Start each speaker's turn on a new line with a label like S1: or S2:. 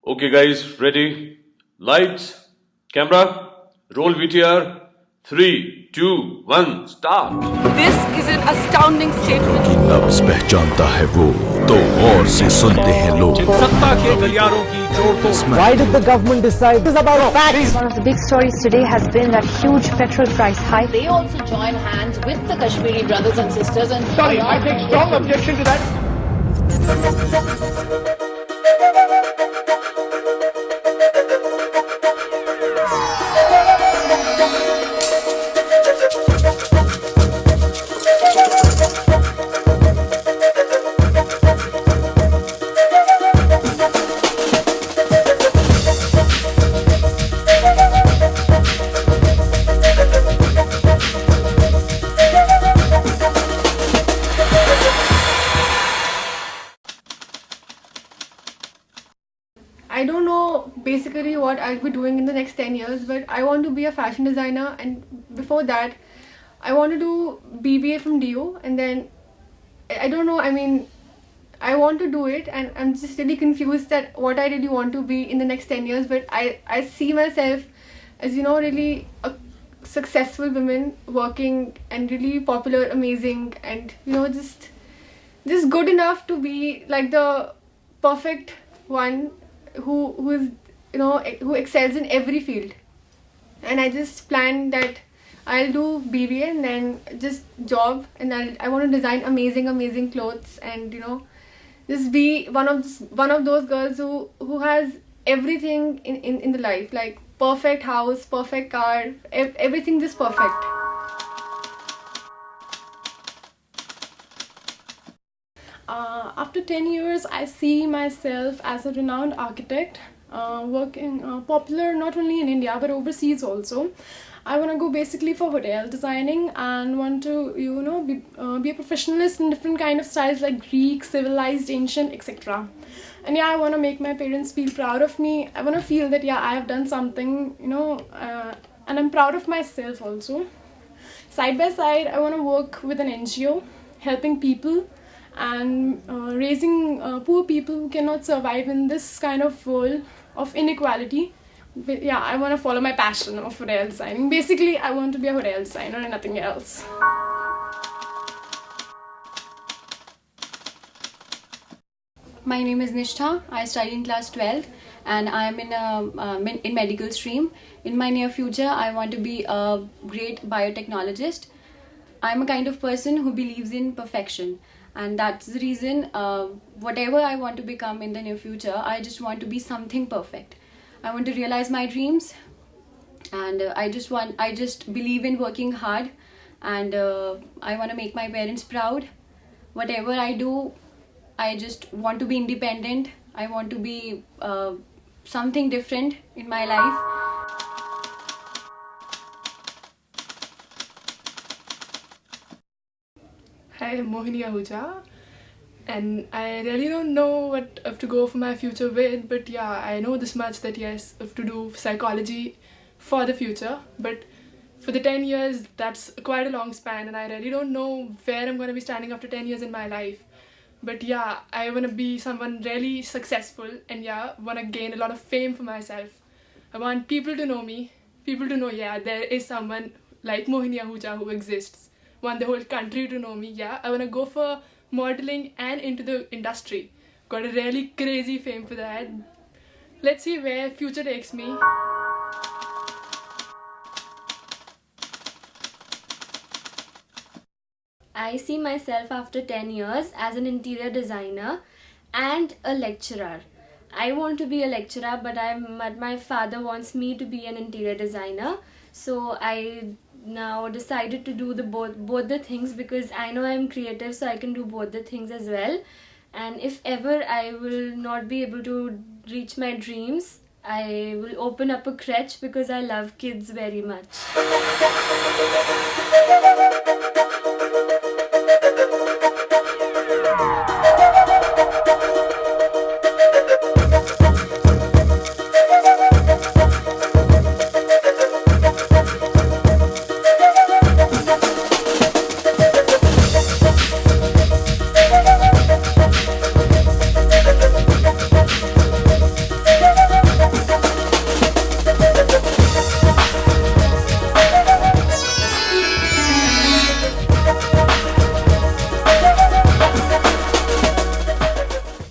S1: Okay, guys, ready? Lights, camera, roll VTR. 3, 2, 1, start.
S2: This is an astounding statement.
S3: नब्ज पहचानता है वो तो और से सुनते हैं लोग।
S4: सत्ता के गलियारों की चोट को
S5: Why did the government decide? This is about facts.
S6: One of the big stories today has been that huge petrol price hike.
S7: They also join hands with the Kashmiri brothers and sisters and
S4: Sorry, I take strong objection to that.
S8: I don't know basically what I'll be doing in the next 10 years, but I want to be a fashion designer, and before that, I want to do BBA from DU, and then I don't know, I mean, I want to do it, and I'm just really confused that what I really want to be in the next 10 years, but I see myself as, really a successful woman working and really popular, amazing, and, just good enough to be like the perfect one who is who excels in every field. And I just planned that I'll do BBA and then just job, and I want to design amazing clothes, and just be one of those girls who has everything in the life, like perfect house, perfect car, everything just perfect.
S9: After 10 years, I see myself as a renowned architect, working popular not only in India but overseas also. I want to go basically for hotel designing and want to, be a professionalist in different kind of styles like Greek, civilized, ancient, etc. And yeah, I want to make my parents feel proud of me. I want to feel that I have done something, and I'm proud of myself also. Side by side, I want to work with an NGO, helping people and raising poor people who cannot survive in this kind of world of inequality. But yeah, I want to follow my passion of hotel designing. Basically, I want to be a hotel designer and nothing else.
S10: My name is Nishtha. I study in class 12 and I am in medical stream. In my near future, I want to be a great biotechnologist. I'm a kind of person who believes in perfection, and that's the reason whatever I want to become in the near future, I just want to be something perfect. I want to realize my dreams, and I just believe in working hard, and I want to make my parents proud. Whatever I do, I just want to be independent. I want to be something different in my life.
S8: Hi, I'm Mohini Ahuja, and I really don't know what I have to go for my future with, but yeah, I know this much that yes, I have to do psychology for the future, but for the 10 years, that's quite a long span, and I really don't know where I'm going to be standing after 10 years in my life. But yeah, I want to be someone really successful, and yeah, want to gain a lot of fame for myself. I want people to know me, people to know, yeah, there is someone like Mohini Ahuja who exists. Want the whole country to know me. Yeah, I want to go for modeling and into the industry. Got a really crazy fame for that. Let's see where future takes me.
S11: I see myself after 10 years as an interior designer and a lecturer. I want to be a lecturer, but my father wants me to be an interior designer. So I now decided to do both the things, because I know I'm creative, so I can do both the things as well. And if ever I will not be able to reach my dreams, I will open up a crèche, because I love kids very much.